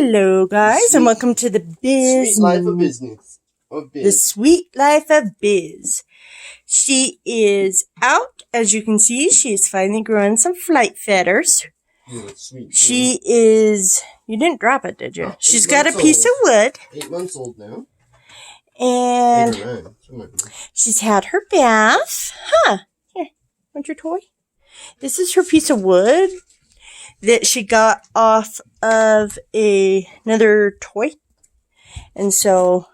Hello, guys, and welcome to the Bizz. Sweet life of business. The sweet life of Bizz. She is out, as you can see. She is finally growing some flight feathers. Yeah, sweet. She is. You didn't drop it, did you? Oh, She's got a piece of wood. 8 months old now. And 8 or 9. she's had her bath. Huh. Here, want your toy? This is her piece of wood that she got off of another toy. And so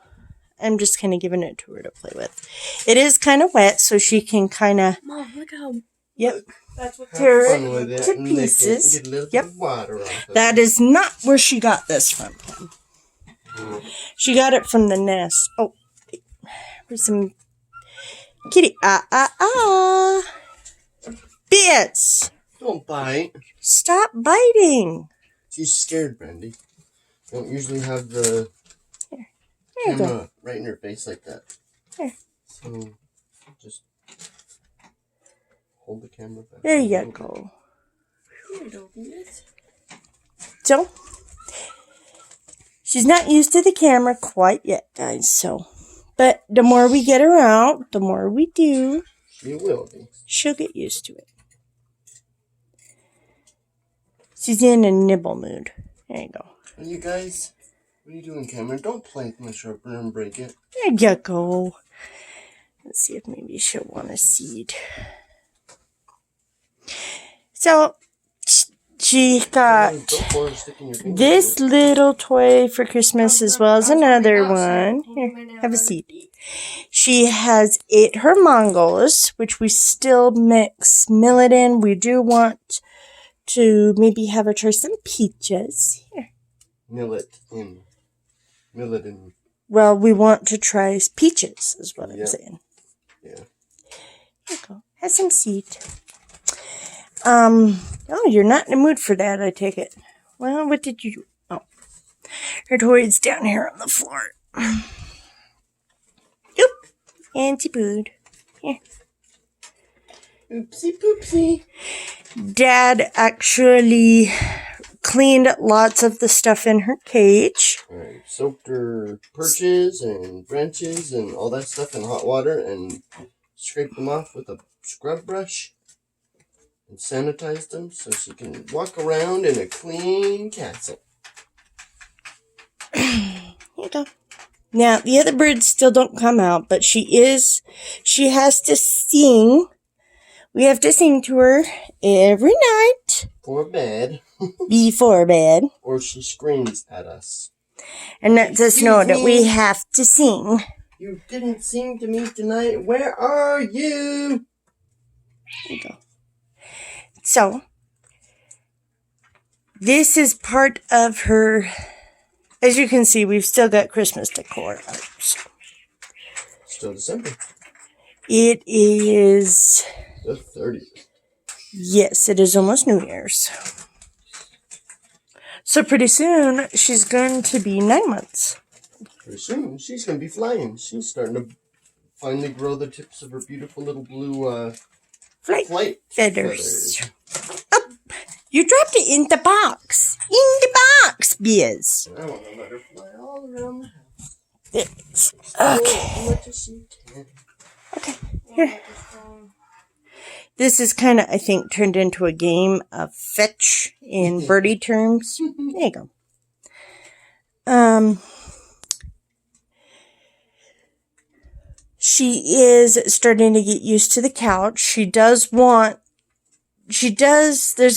I'm just kind of giving it to her to play with. It is kind of wet, so she can kind of... Mom, look how... Yep. That's what Tear it to pieces. Get a little Yep. bit of water off of That is not where she got this from. She got it from the nest. Oh, there's some kitty. Bizz! Don't bite. Stop biting. She's scared, Brandy. Don't usually have the There you go. camera right in her face like that. Here. So, just hold the camera back. There you go. it. So, she's not used to the camera quite yet, guys, so. But the more we get her out, the more we do, She will be. she'll get used to it. She's in a nibble mood. There you go. And you guys, what are you doing, Cameron? Don't play with my sharpener and break it. There you go. Let's see if maybe she'll want a seed. So, she got Before sticking your finger this in it. little toy for Christmas as well as another one. Here, have a seed. She has ate her mangoes, which we still mix millet in. We do want to maybe have her try some peaches. Here. Millet in. Well, we want to try peaches, is what I'm saying. Yeah. Here you go. Have some seed. Oh, you're not in the mood for that, I take it. Well, what did you do? Oh. Her toy's down here on the floor. Oop. And she pooed. Here. Oopsie poopsie. Dad actually cleaned lots of the stuff in her cage. Alright, soaked her perches and branches and all that stuff in hot water and scraped them off with a scrub brush and sanitized them so she can walk around in a clean castle. Here you go. Now, the other birds still don't come out, but she has to sing. We have to sing to her every night For bed. before bed. Or she screams at us. And lets us know that we have to sing. You didn't sing to me tonight. Where are you? There you go. So, this is part of her. As you can see, we've still got Christmas decor out. So. Still December. It is. The 30th. Yes, it is almost New Year's. So pretty soon, she's going to be 9 months. Pretty soon, she's going to be flying. She's starting to finally grow the tips of her beautiful little blue flight feathers. Oh, you dropped it in the box. In the box, Bizz. And I want to let her fly all around the house. It's, As okay. much as she can. Okay. Here. This is kind of, I think, turned into a game of fetch in birdie terms. There you go. She is starting to get used to the couch. There's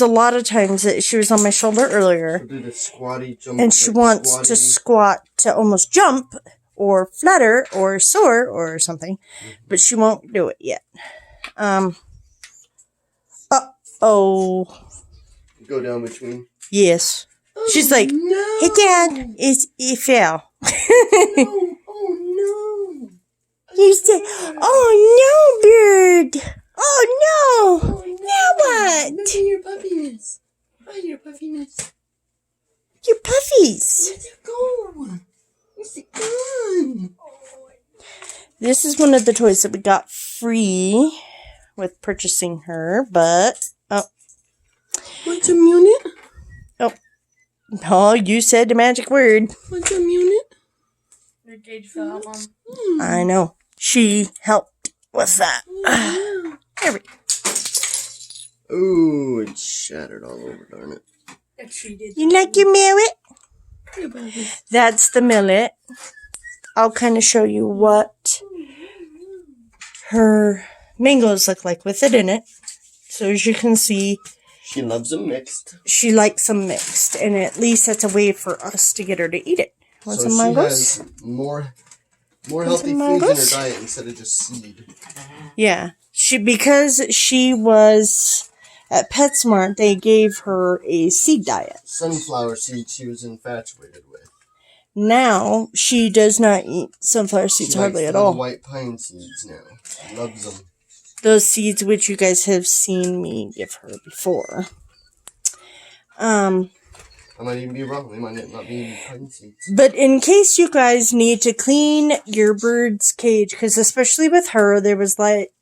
a lot of times that she was on my shoulder earlier. She'll do the squatty jump. And she wants to squat to almost jump or flutter or soar or something. But she won't do it yet. Uh-oh. Go down between. Yes. She's like, No. hey, Dad, it fell. No. Oh, no. You said, oh, no, bird. Oh, no. Oh, no. Now what? Look at your puffiness. Oh, your puffiness. Your puffies. Where's it go? Where's it gone? This is one of the toys that we got free with purchasing her, but, What's a unit? oh, Oh, you said the magic word. What's a unit? Your gauge fell out, Mom. I know. She helped with that. There we go. Ooh, it shattered all over, darn it. If she did. You like your millet? That's the millet. I'll kind of show you what her mangoes look like with it in it. So as you can see, She loves them mixed. she likes them mixed, and at least that's a way for us to get her to eat it. Want So some she mangoes? has more Want healthy some foods in her mangoes? diet instead of just seed. Yeah, because she was at PetSmart, they gave her a seed diet. Sunflower seeds she was infatuated with. Now she does not eat sunflower seeds She hardly likes at the little all. white pine seeds now. She loves them. Those seeds which you guys have seen me give her before. I might even be wrong. They might not be pine seeds. But in case you guys need to clean your bird's cage, because especially with her, there was like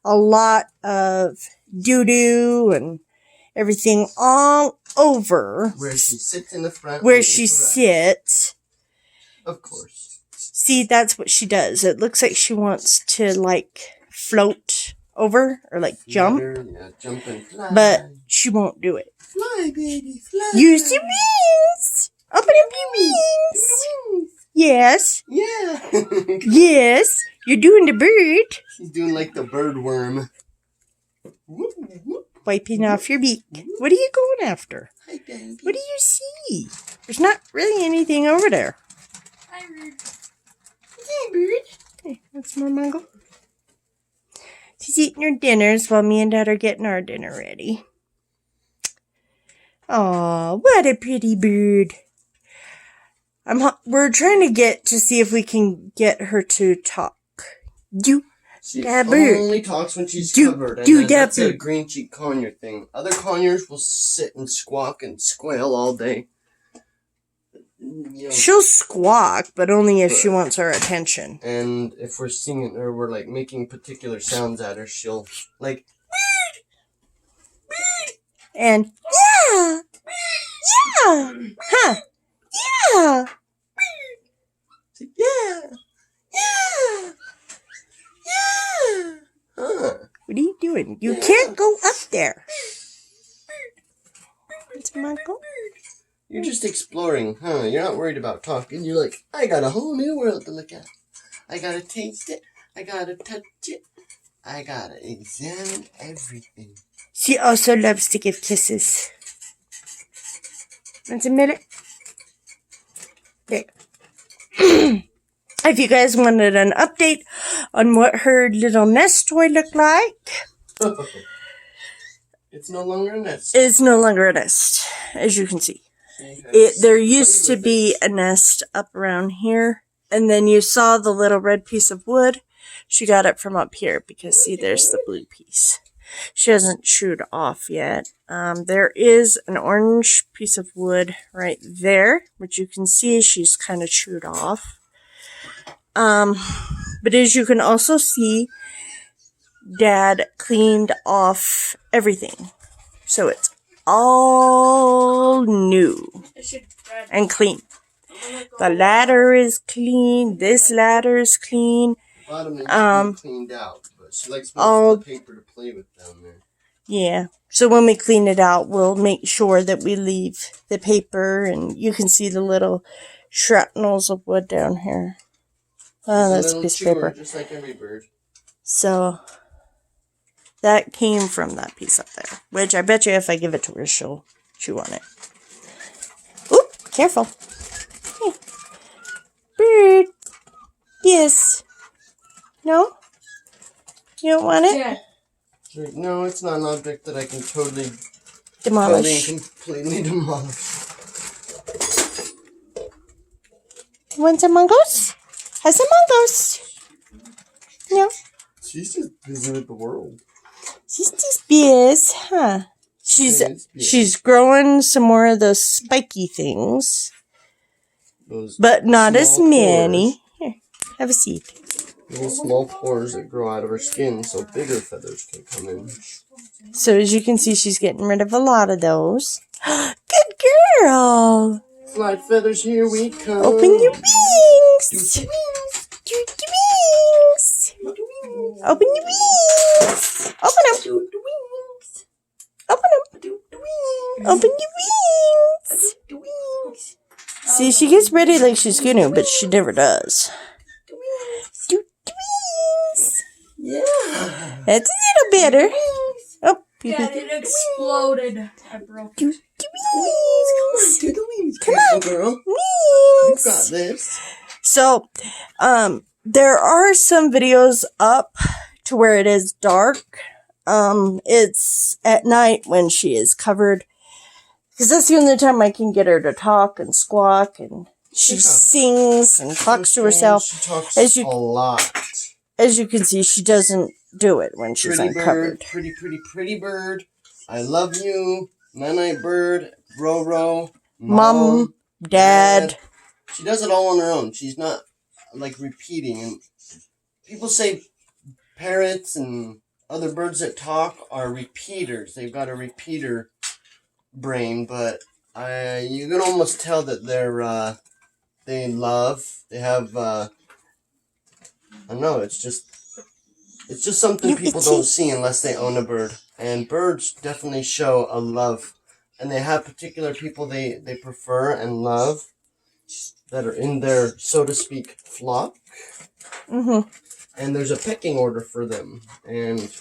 a lot of doo-doo and everything all over Where she sits in the front. where and she eats the sits. rat. Of course. See, that's what she does. It looks like she wants to like float over or like jump, Flutter, yeah, jump and fly. but she won't do it. Fly, baby, fly. Use your wings! Open up your wings! Yes, Yeah. yes, you're doing the bird. She's doing like the bird worm. Whoop, whoop. Wiping off your beak. What are you going after? Hi, baby. What do you see? There's not really anything over there. Hi, Rude. Hey, bird. Hey, that's more mango. She's eating her dinners while me and Dad are getting our dinner ready. Aw, what a pretty bird. We're trying to get to see if we can get her to talk. She That bird. only talks when she's Do- covered. And do then that that's a bird. green cheek conure thing. Other conures will sit and squawk and squeal all day. You know, She'll squawk, but only if she wants our attention. and if we're singing or we're like making particular sounds at her, she'll like And yeah, yeah, huh, yeah. say, yeah, yeah, yeah. Huh. What are you doing? You can't go up there. It's Michael. You're just exploring, huh? You're not worried about talking. You're like, I got a whole new world to look at. I gotta taste it. I gotta touch it. I gotta examine everything. She also loves to give kisses. Want a minute? There. If you guys wanted an update on what her little nest toy looked like, It's no longer a nest. it's no longer a nest, as you can see. There used to be a nest up around here, and then you saw the little red piece of wood. She got it from up here because, see, there's the blue piece. She hasn't chewed off yet. There is an orange piece of wood right there, which you can see she's kind of chewed off. But as you can also see, Dad cleaned off everything. So it's all new I should grab and clean. The ladder is clean. This ladder is clean. Bottom needs to be cleaned out, but she likes most all- of the paper to play with down there. Yeah. So when we clean it out, we'll make sure that we leave the paper, and you can see the little shrapnels of wood down here. Oh, She's a that's a little piece of chewer, paper. just like every bird. So that came from that piece up there, which I bet you if I give it to her, she'll chew on it. Oop, careful. Hey. Bird. Yes. No? You don't want it? Yeah. She's like, no, it's not an object that I can totally Demolish. and completely demolish. Want some mangoes? Have some mangoes. No? She's just busy with the world. She's just Bizz, huh? It's Bizz. She's growing some more of those spiky things, Those but not as small many. Here, have a seat. little small pores that grow out of her skin so bigger feathers can come in. So as you can see, she's getting rid of a lot of those. Good girl. Fly feathers, here we come. Open your wings. Do your wings. Open your wings. Open them. Open them. Open your wings. See, she gets ready like she's gonna, but she never does. Do the wings. Yeah. That's a little better. Oh, Yeah, it exploded. I broke do it. the wings. Do the wings. Come Careful, on. girl. You Wings. got this. So, there are some videos up to where it is dark. It's at night when she is covered, because that's the only time I can get her to talk and squawk, and she sings and talks to herself. She talks As you- a lot. As you can see, she doesn't do it when she's Pretty uncovered. bird, pretty bird. I love you. Night bird, Roro, Mom, Dad. She does it all on her own. She's not like repeating. And people say parrots and other birds that talk are repeaters. They've got a repeater brain, but you can almost tell that they have I don't know, it's just something people don't see unless they own a bird. And birds definitely show a love, and they have particular people they prefer and love that are in their, so to speak, flock. Mm-hmm. And there's a pecking order for them, and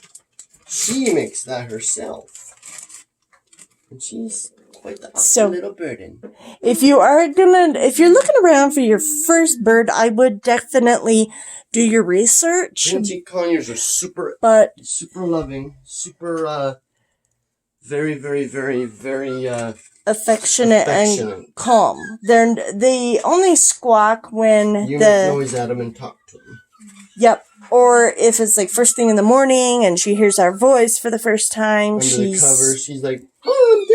she makes that herself. And she's quite the little burden. If you're looking around for your first bird, I would definitely do your research. Angie Conyers are super loving, super, very, very, very, very, affectionate and calm. They only squawk when you make noise at them and talk to them. Yep. Or if it's like first thing in the morning and she hears our voice for the first time, Under the covers, she's like, "Oh, I'm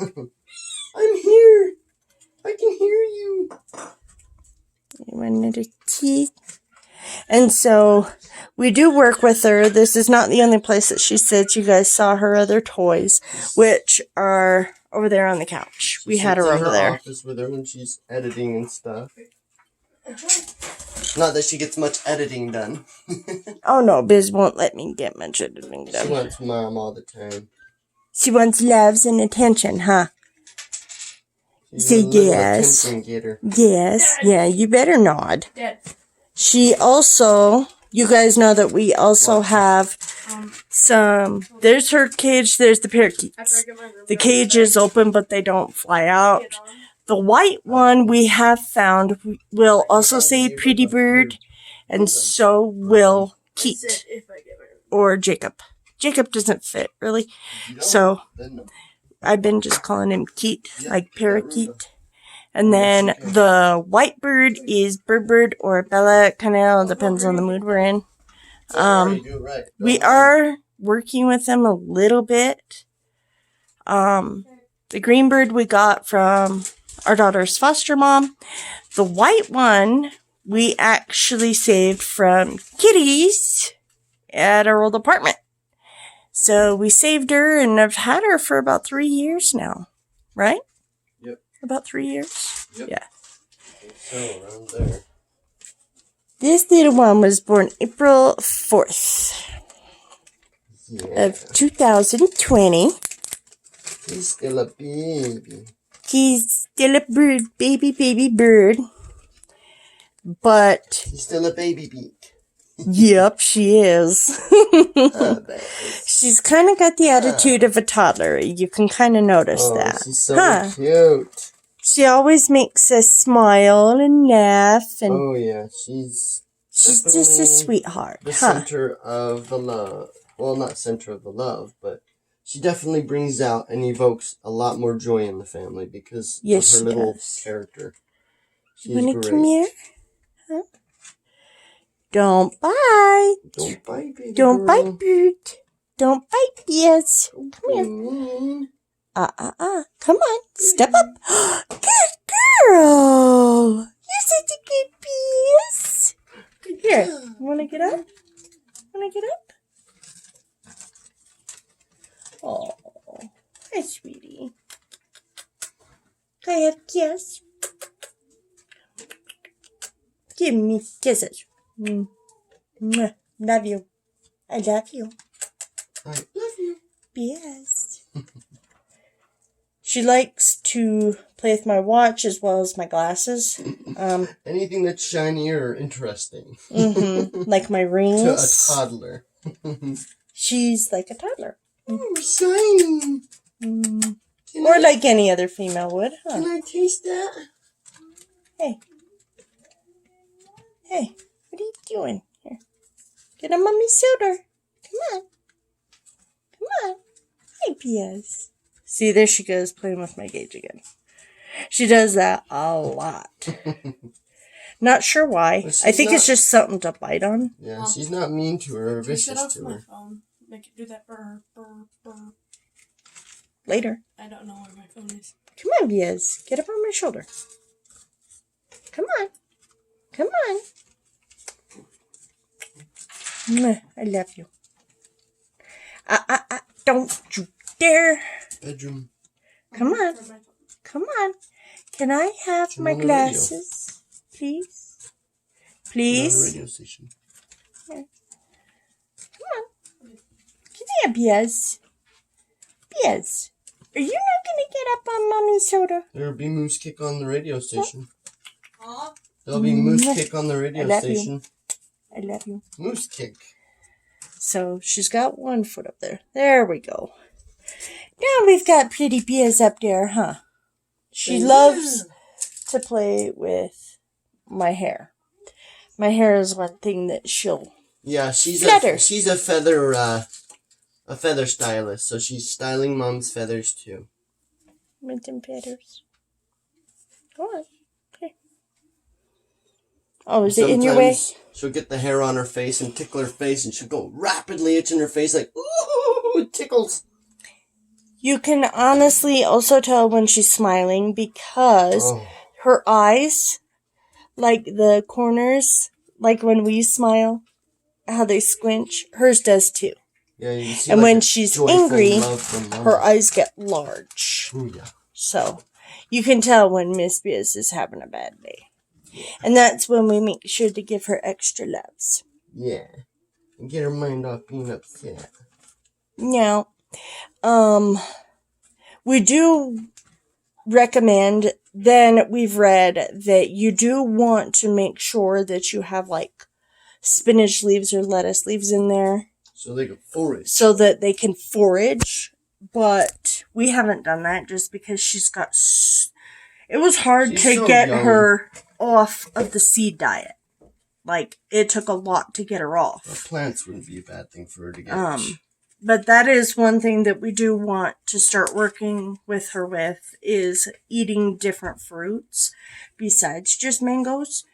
dead. I'm here. I can hear you." One of the teeth. And so we do work with her. This is not the only place that she sits. You guys saw her other toys, which are over there on the couch. We had her over there. Office with her when she's editing and stuff. Not that she gets much editing done. Oh no, Bizz won't let me get much editing done. She wants Mom all the time. She wants loves and attention, huh? She's Say a little yes. attention getter. Yes. Yeah, you better nod. Dead. She also, you guys know that we also have there's her cage, there's the parakeets. The cage is open, but they don't fly out. The white one we have found will also say pretty bird, and so will Keat or Jacob. Jacob doesn't fit, really. So I've been just calling him Keat, like parakeet. And then the white bird is bird or Bella. It kind of depends on the mood we're in. We are working with them a little bit. The green bird we got from our daughter's foster mom. The white one we actually saved from kitties at our old apartment. So we saved her, and I've had her for about 3 years now, right? Yep. About 3 years? Yep. Yeah. So, around there. This little one was born April 4th of 2020. He's still a baby. He's still a bird, baby bird. But, He's still a baby beak. yep, she is. She's kind of got the attitude of a toddler. You can kind of notice that. She's so cute. She always makes us smile and laugh. And oh, yeah. She's just a sweetheart. The center of the love. Well, not center of the love, but she definitely brings out and evokes a lot more joy in the family because of her little character. She's wanna great. come here? Huh? Don't bite. Don't bite, baby Don't girl. bite, bird. Don't bite, yes. Come here. Mm. Come on. Step up. Good girl. You're such a good piece. Here. You want to get up? Oh, hi, sweetie. Can I have a kiss? Give me kisses. Mwah. Love you. I love you. I love you. Yes. She likes to play with my watch as well as my glasses. Anything that's shiny or interesting. Like my To a rings. toddler. She's like a toddler. Oh, shiny. Or like any other female would, huh? Can I taste that? Hey. Hey, what are you doing? Here. Get on mommy's shoulder. Come on. Come on. Hey, Bizz. See, there she goes playing with my gauge again. She does that a lot. Not sure why. Well, I think it's not- just something to bite on. Yeah, she's not mean to her or Take vicious it off to my her. phone. Make it do that burr, burr, burr. Later. I don't know where my phone is. Come on, Bizz. Get up on my shoulder. Come on. Come on. Mwah, I love you. Don't you dare. Bedroom. Come on. Where's my phone? Come on. Can I have Turn my on the radio. glasses? Please? On the Please? radio station. Come on. Come here, Bizz. Bizz. Are you not going to get up on Mommy's shoulder? There'll be Moose Kick on the radio station. Huh? There'll be Moose Mwah. Kick on the radio I love you. station. I love you. Moose Kick. So she's got one foot up there. There we go. Now we've got pretty Bizz up there, huh? She loves to play with my hair. My hair is one thing that she'll... Yeah, she's Flutter. a feather stylist, so she's styling Mom's feathers too. Mint and feathers. Go on. Here. Oh, is it in your way? Sometimes she'll get the hair on her face and tickle her face, and she'll go rapidly itching her face like, ooh, it tickles. You can honestly also tell when she's smiling because Oh, her eyes, like the corners, like when we smile, how they squinch, hers does too. yeah, you can see And like when a she's joyful angry, love from Mama. her eyes get large. Ooh, yeah. So you can tell when Miss Bizz is having a bad day. And that's when we make sure to give her extra loves. Yeah. And get her mind off being upset. Now, we do recommend, then we've read that you do want to make sure that you have like spinach leaves or lettuce leaves in there So they can forage. so that they can forage. But we haven't done that just because she's got... It was hard She's to so get young. her off of the seed diet. Like, it took a lot to get her Well, off. plants wouldn't be a bad thing for her to get. But that is one thing that we do want to start working with her with, is eating different fruits besides just mangoes.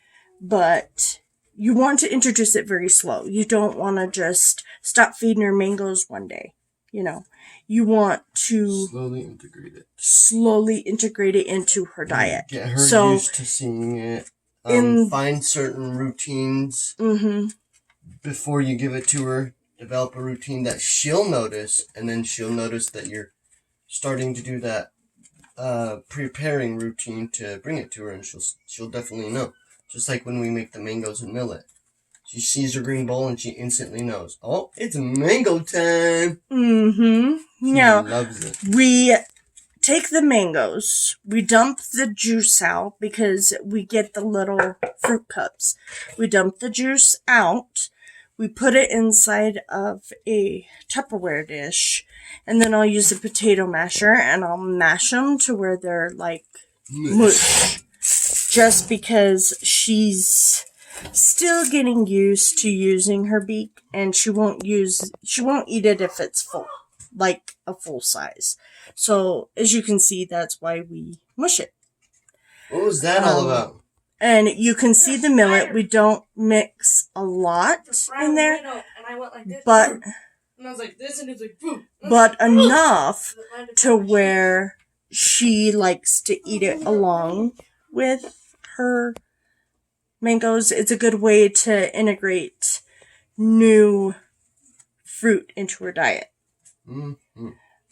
But you want to introduce it very slow. You don't want to just stop feeding her mangoes one day. You know, you want to Slowly integrate it. into her diet. Get her So, used to seeing it. in- Find certain routines before you give it to her. Develop a routine that she'll notice, and then she'll notice that you're starting to do that preparing routine to bring it to her, and she'll definitely know. Just like when we make the mangoes and millet. She sees her green bowl and she instantly knows. Oh, it's mango time! She Now, loves it. we take the mangoes, we dump the juice out because we get the little fruit cups. We dump the juice out, we put it inside of a Tupperware dish, and then I'll use a potato masher and I'll mash them to where they're like mush. Just because she's still getting used to using her beak, and she won't eat it if it's full, like a full size. So as you can see, that's why we mush it. What was that all about? And you can see the millet. We don't mix a lot in there, And I went like this. but And I was like this, and it was like boom. enough to where she likes to eat it along with her mangoes. It's a good way to integrate new fruit into her diet. Mm-hmm.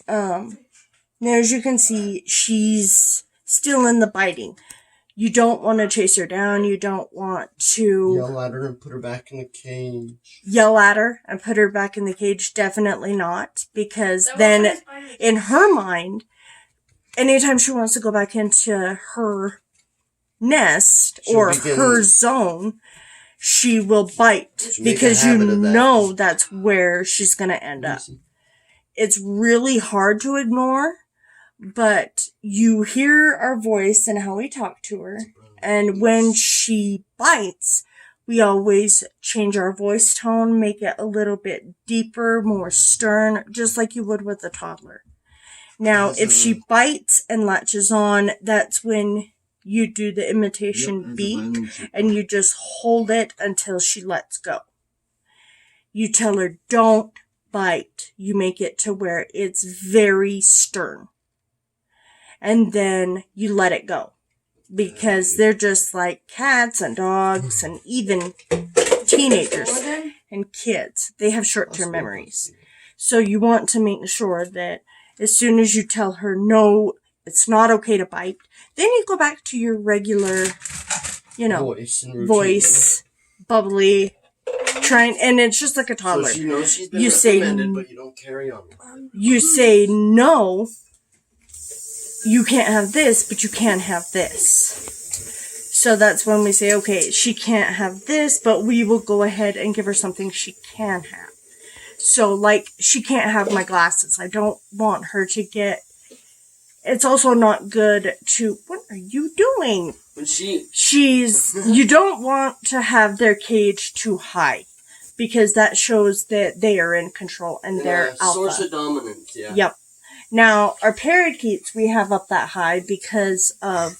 Now, as you can see, she's still in the biting. You don't want to chase her down. You don't want to Yell at her and put her back in the cage. Yell at her and put her back in the cage. Definitely not. Because That then was my in her mind, anytime she wants to go back into her nest or her zone, she will bite because you know that's where she's going to end up. It's really hard to ignore, but you hear our voice and how we talk to her. And when she bites, we always change our voice tone, make it a little bit deeper, more stern, just like you would with a toddler. Now, if she bites and latches on, that's when you do the imitation beak, and you just hold it until she lets go. You tell her, don't bite. You make it to where it's very stern. And then you let it go. Because they're just like cats and dogs and even teenagers and kids. They have short-term memories. So you want to make sure that as soon as you tell her, no, it's not okay to bite, then you go back to your regular, voice, bubbly, trying, and it's just like a toddler. So she knows she's been reprimanded, but you don't carry on. You say, no, you can't have this, but you can have this. So that's when we say, okay, she can't have this, but we will go ahead and give her something she can have. So, like, she can't have my glasses. I don't want her to get... It's also not good to... What are you doing? When You don't want to have their cage too high. Because that shows that they are in control and they're alpha. Source of dominance, yeah. Yep. Now, our parakeets we have up that high because of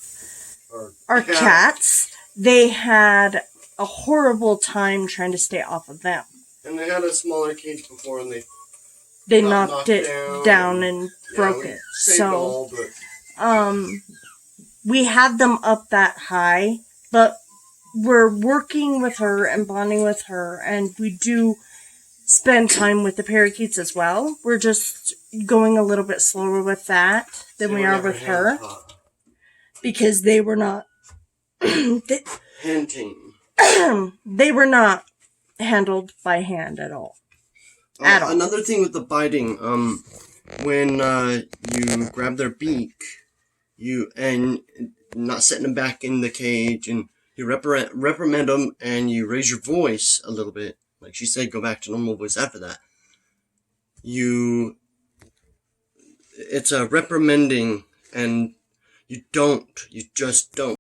our cats. They had a horrible time trying to stay off of them. And they had a smaller cage before, and they knocked it down and broke it. So, we have them up that high, but we're working with her and bonding with her, and we do spend time with the parakeets as well. We're just going a little bit slower with that than we are with her. Because they were not... Hinting. They were not handled by hand at all. Another thing with the biting, when you grab their beak, and not setting them back in the cage, and you reprimand them, and you raise your voice a little bit, like she said, go back to normal voice after that. It's a reprimanding, and you just don't